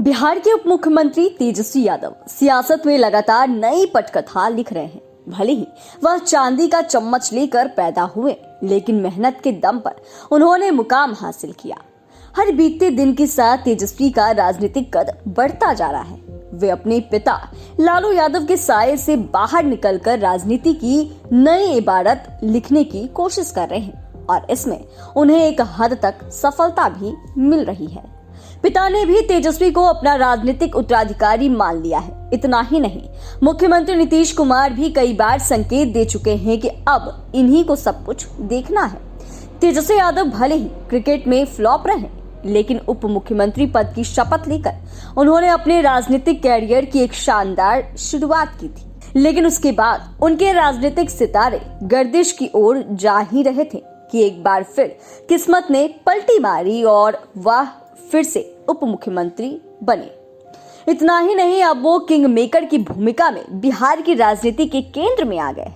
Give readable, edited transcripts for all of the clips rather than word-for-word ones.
बिहार के उप मुख्यमंत्री तेजस्वी यादव सियासत में लगातार नई पटकथा लिख रहे हैं। भले ही वह चांदी का चम्मच लेकर पैदा हुए, लेकिन मेहनत के दम पर उन्होंने मुकाम हासिल किया। हर बीतते दिन के साथ तेजस्वी का राजनीतिक कद बढ़ता जा रहा है। वे अपने पिता लालू यादव के साये से बाहर निकलकर राजनीति की नई इबारत लिखने की कोशिश कर रहे हैं और इसमें उन्हें एक हद तक सफलता भी मिल रही है। पिता ने भी तेजस्वी को अपना राजनीतिक उत्तराधिकारी मान लिया है। इतना ही नहीं, मुख्यमंत्री नीतीश कुमार भी कई बार संकेत दे चुके हैं कि अब इन्हीं को सब कुछ देखना है। तेजस्वी यादव भले ही क्रिकेट में फ्लॉप रहे, लेकिन उप मुख्यमंत्री पद की शपथ लेकर उन्होंने अपने राजनीतिक कैरियर की एक शानदार शुरुआत की थी। लेकिन उसके बाद उनके राजनीतिक सितारे गर्दिश की ओर जा ही रहे थे कि एक बार फिर किस्मत ने पलटी मारी और वह फिर से उप मुख्यमंत्री बने। इतना ही नहीं, अब वो किंग मेकर की भूमिका में बिहार की राजनीति के केंद्र में आ गए।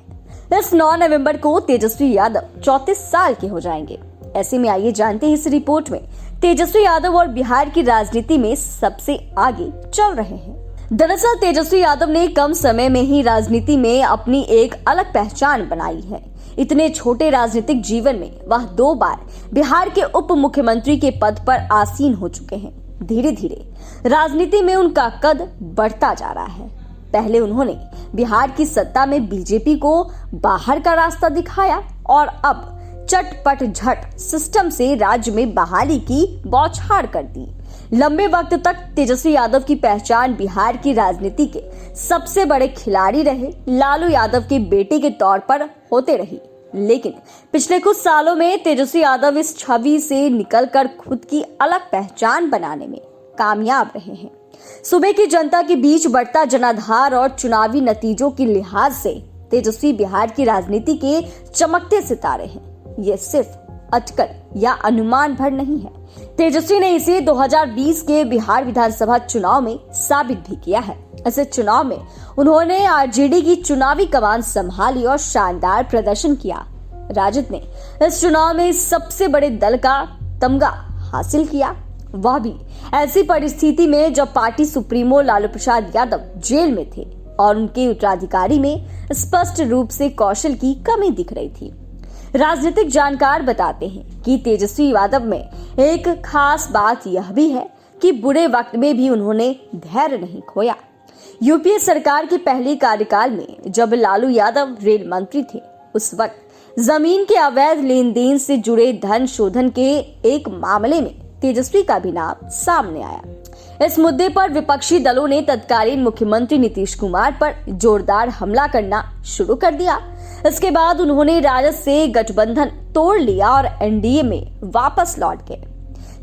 इस 9 नवंबर को तेजस्वी यादव 34 साल के हो जाएंगे। ऐसे में आइए जानते हैं इस रिपोर्ट में तेजस्वी यादव और बिहार की राजनीति में सबसे आगे चल रहे हैं। दरअसल तेजस्वी यादव ने कम समय में ही राजनीति में अपनी एक अलग पहचान बनाई है। इतने छोटे राजनीतिक जीवन में वह 2 बार बिहार के उप मुख्यमंत्री के पद पर आसीन हो चुके हैं। धीरे धीरे राजनीति में उनका कद बढ़ता जा रहा है। पहले उन्होंने बिहार की सत्ता में बीजेपी को बाहर का रास्ता दिखाया और अब चटपट झट सिस्टम से राज्य में बहाली की बौछार कर दी। लंबे वक्त तक तेजस्वी यादव की पहचान बिहार की राजनीति के सबसे बड़े खिलाड़ी रहे लालू यादव के बेटे के तौर पर होते रही। लेकिन पिछले कुछ सालों में तेजस्वी यादव इस छवि से निकलकर खुद की अलग पहचान बनाने में कामयाब रहे हैं। सूबे की जनता के बीच बढ़ता जनाधार और चुनावी नतीजों के लिहाज से तेजस्वी बिहार की राजनीति के चमकते सितारे हैं। ये सिर्फ अटकल या अनुमान भर नहीं है। तेजस्वी ने इसे 2020 के बिहार विधानसभा चुनाव में साबित भी किया है। ऐसे चुनाव में उन्होंने आरजेडी की चुनावी कमान संभाली और शानदार प्रदर्शन किया। राजद ने इस चुनाव में सबसे बड़े दल का तमगा हासिल किया, वह भी ऐसी परिस्थिति में जब party supremo Lalu Prasad Yadav jail में थे और उनके उत्तराधिकारी में स्पष्ट रूप से कौशल की कमी दिख रही थी। राजनीतिक जानकार बताते हैं कि तेजस्वी यादव में एक खास बात यह भी है कि बुरे वक्त में भी उन्होंने धैर्य नहीं खोया। यूपीए सरकार के पहले कार्यकाल में जब लालू यादव रेल मंत्री थे, उस वक्त जमीन के अवैध लेन देन से जुड़े धन शोधन के एक मामले में तेजस्वी का भी नाम सामने आया। इस मुद्दे पर विपक्षी दलों ने तत्कालीन मुख्यमंत्री नीतीश कुमार पर जोरदार हमला करना शुरू कर दिया। इसके बाद उन्होंने राजद से गठबंधन तोड़ लिया और एनडीए में वापस लौट गए।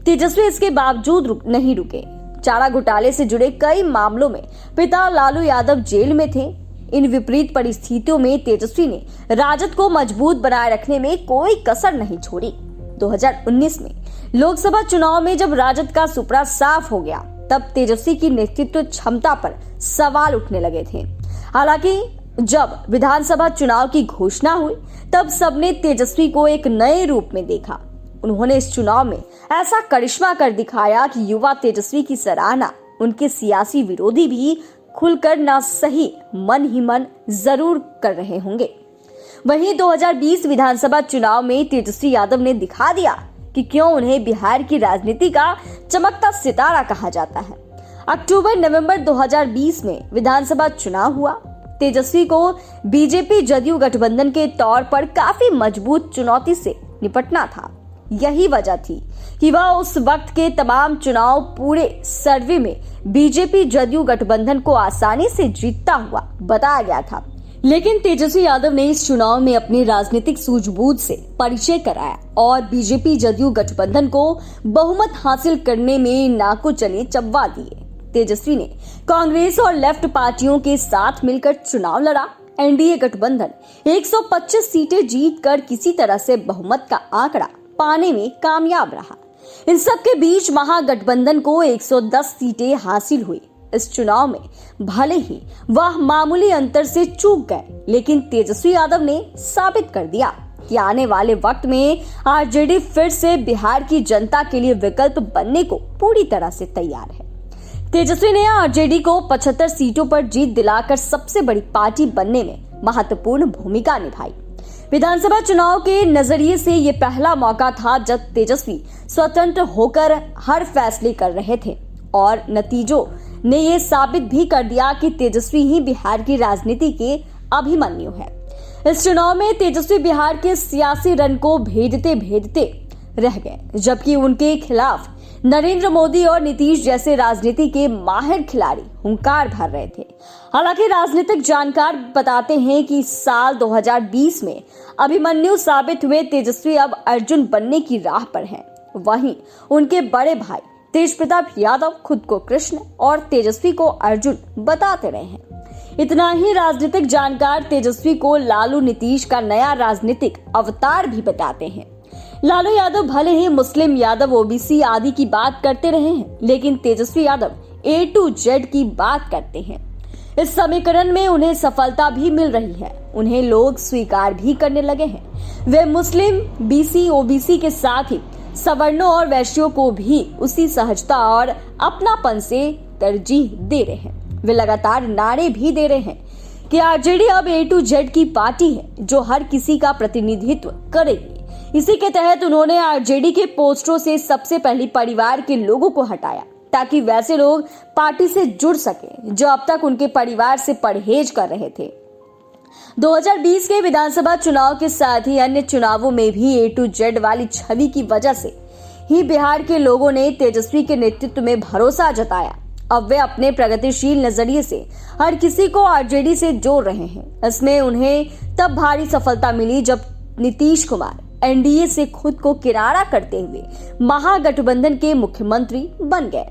तेजस्वी इसके बावजूद नहीं रुके। चारा घोटाले से जुड़े कई मामलों में पिता लालू यादव जेल में थे। इन विपरीत परिस्थितियों में तेजस्वी ने राजद को मजबूत बनाए रखने में कोई कसर नहीं छोड़ी। 2019 में लोकसभा चुनाव में जब राजद का सुपड़ा साफ हो गया, तब तेजस्वी की नेतृत्व क्षमता पर सवाल उठने लगे थे। हालांकि जब विधानसभा चुनाव की घोषणा हुई, तब सबने तेजस्वी को एक नए रूप में देखा। उन्होंने इस चुनाव में ऐसा करिश्मा कर दिखाया कि युवा तेजस्वी की सराहना उनके सियासी विरोधी भी खुलकर ना सही मन ही मन जरूर कर रहे होंगे। वहीं 2020 विधानसभा चुनाव में तेजस्वी यादव ने दिखा दिया कि क्यों उन्हें बिहार की राजनीति का चमकता सितारा कहा जाता है। अक्टूबर-नवंबर 2020 में विधानसभा चुनाव हुआ। तेजस्वी को बीजेपी जदयू गठबंधन के तौर पर काफी मजबूत चुनौती से निपटना था। यही वजह थी कि वह उस वक्त के तमाम चुनाव पूरे सर्वे में बीजेपी जदयू गठबंधन को आसानी से जीतता हुआ बताया गया था। लेकिन तेजस्वी यादव ने इस चुनाव में अपनी राजनीतिक सूझबूझ से परिचय कराया और बीजेपी जदयू गठबंधन को बहुमत हासिल करने में नाको चले चबवा दिए। तेजस्वी ने कांग्रेस और लेफ्ट पार्टियों के साथ मिलकर चुनाव लड़ा। एनडीए गठबंधन 125 सीटें जीतकर किसी तरह से बहुमत का आंकड़ा पाने में कामयाब रहा। इन सब के बीच महागठबंधन को 110 सीटें हासिल हुई। इस चुनाव में भले ही वह मामूली अंतर से चूक गए, लेकिन तेजस्वी यादव ने साबित कर दिया कि आने वाले वक्त में आरजेडी फिर से बिहार की जनता के लिए विकल्प बनने को पूरी तरह से तैयार है। तेजस्वी ने आरजेडी को 75 सीटों पर जीत दिलाकर सबसे बड़ी पार्टी बनने में महत्वपूर्ण भूमिका निभाई। विधानसभा चुनाव के नजरिए से ये पहला मौका था जब तेजस्वी स्वतंत्र होकर हर फैसले कर रहे थे और नतीजों ने ये साबित भी कर दिया कि तेजस्वी ही बिहार की राजनीति के अभिमन्यु है। इस चुनाव में तेजस्वी बिहार के सियासी रण को भेदते भेदते रह गए, जबकि उनके खिलाफ नरेंद्र मोदी और नीतीश जैसे राजनीति के माहिर खिलाड़ी हुंकार भर रहे थे। हालांकि राजनीतिक जानकार बताते हैं कि साल 2020 में अभिमन्यु साबित हुए तेजस्वी अब अर्जुन बनने की राह पर हैं। वहीं उनके बड़े भाई तेज प्रताप यादव खुद को कृष्ण और तेजस्वी को अर्जुन बताते रहे हैं। इतना ही राजनीतिक जानकार तेजस्वी को लालू नीतीश का नया राजनीतिक अवतार भी बताते हैं। लालू यादव भले ही मुस्लिम यादव ओबीसी आदि की बात करते रहे हैं, लेकिन Tejashwi Yadav A to Z की बात करते हैं। इस समीकरण में उन्हें सफलता भी मिल रही है, उन्हें लोग स्वीकार भी करने लगे हैं। वे मुस्लिम, बीसी, ओबीसी के साथ ही सवर्णों और वैश्यों को भी उसी सहजता और अपनापन से तरजीह दे रहे हैं। वे लगातार नारे भी दे रहे हैं कि आरजेडी अब A to Z की पार्टी है जो हर किसी का प्रतिनिधित्व करेगी। इसी के तहत उन्होंने आरजेडी के पोस्टरों से सबसे पहले परिवार के लोगों को हटाया ताकि वैसे लोग पार्टी से जुड़ सके जो अब तक उनके परिवार से परहेज कर रहे थे। 2020 के विधानसभा चुनाव के साथ ही अन्य चुनावों में भी A to Z वाली छवि की वजह से ही बिहार के लोगों ने तेजस्वी के नेतृत्व में भरोसा जताया। अब वे अपने प्रगतिशील नजरिए से हर किसी को आरजेडी से जोड़ रहे हैं। इसमें उन्हें तब भारी सफलता मिली जब नीतीश कुमार एनडीए से खुद को किनारा करते हुए महागठबंधन के मुख्यमंत्री बन गए।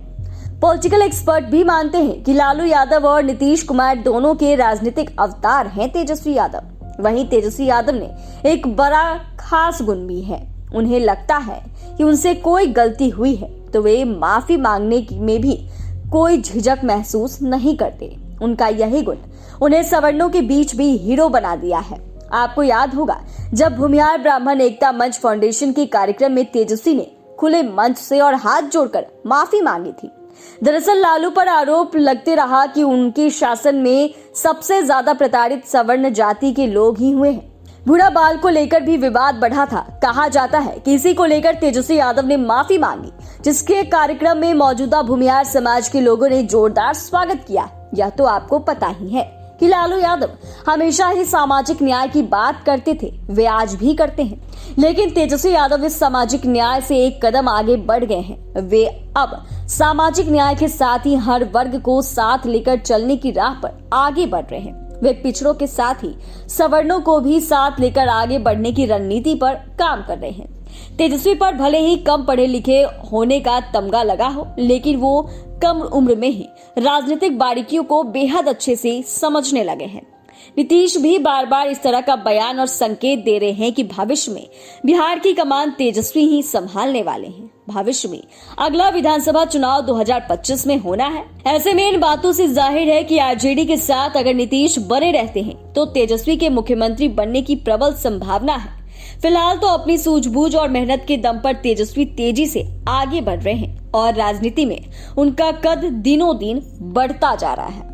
पॉलिटिकल एक्सपर्ट भी मानते हैं कि लालू यादव और नीतीश कुमार दोनों के राजनीतिक अवतार हैं तेजस्वी यादव। वहीं तेजस्वी यादव ने एक बड़ा खास गुण भी है, उन्हें लगता है कि उनसे कोई गलती हुई है तो वे माफी मांगने में भी कोई झिझक महसूस नहीं करते। उनका यही गुण उन्हें सवर्णों के बीच भी हीरो बना दिया है। आपको याद होगा जब भूमिहार ब्राह्मण एकता मंच फाउंडेशन के कार्यक्रम में तेजस्वी ने खुले मंच से और हाथ जोड़कर माफी मांगी थी। दरअसल लालू पर आरोप लगते रहा कि उनके शासन में सबसे ज्यादा प्रताड़ित सवर्ण जाति के लोग ही हुए हैं। बूढ़ा बाल को लेकर भी विवाद बढ़ा था। कहा जाता है कि इसी को लेकर तेजस्वी यादव ने माफी मांगी, जिसके कार्यक्रम में मौजूदा भूमिहार समाज के लोगों ने जोरदार स्वागत किया। यह तो आपको पता ही है कि लालू यादव हमेशा ही सामाजिक न्याय की बात करते थे, वे आज भी करते हैं, लेकिन तेजस्वी यादव इस सामाजिक न्याय से एक कदम आगे बढ़ गए हैं। वे अब सामाजिक न्याय के साथ ही हर वर्ग को साथ लेकर चलने की राह पर आगे बढ़ रहे हैं। वे पिछड़ों के साथ ही सवर्णों को भी साथ लेकर आगे बढ़ने की रणनीति पर काम कर रहे हैं। तेजस्वी पर भले ही कम पढ़े लिखे होने का तमगा लगा हो, लेकिन वो कम उम्र में ही राजनीतिक बारीकियों को बेहद अच्छे से समझने लगे हैं। नीतीश भी बार बार इस तरह का बयान और संकेत दे रहे हैं कि भविष्य में बिहार की कमान तेजस्वी ही संभालने वाले हैं। भविष्य में अगला विधानसभा चुनाव 2025 में होना है। ऐसे में इन बातों से जाहिर है कि आरजेडी के साथ अगर नीतीश बने रहते हैं तो तेजस्वी के मुख्यमंत्री बनने की प्रबल संभावना है। फिलहाल तो अपनी सूझबूझ और मेहनत के दम पर तेजस्वी तेजी से आगे बढ़ रहे हैं और राजनीति में उनका कद दिनों दिन बढ़ता जा रहा है।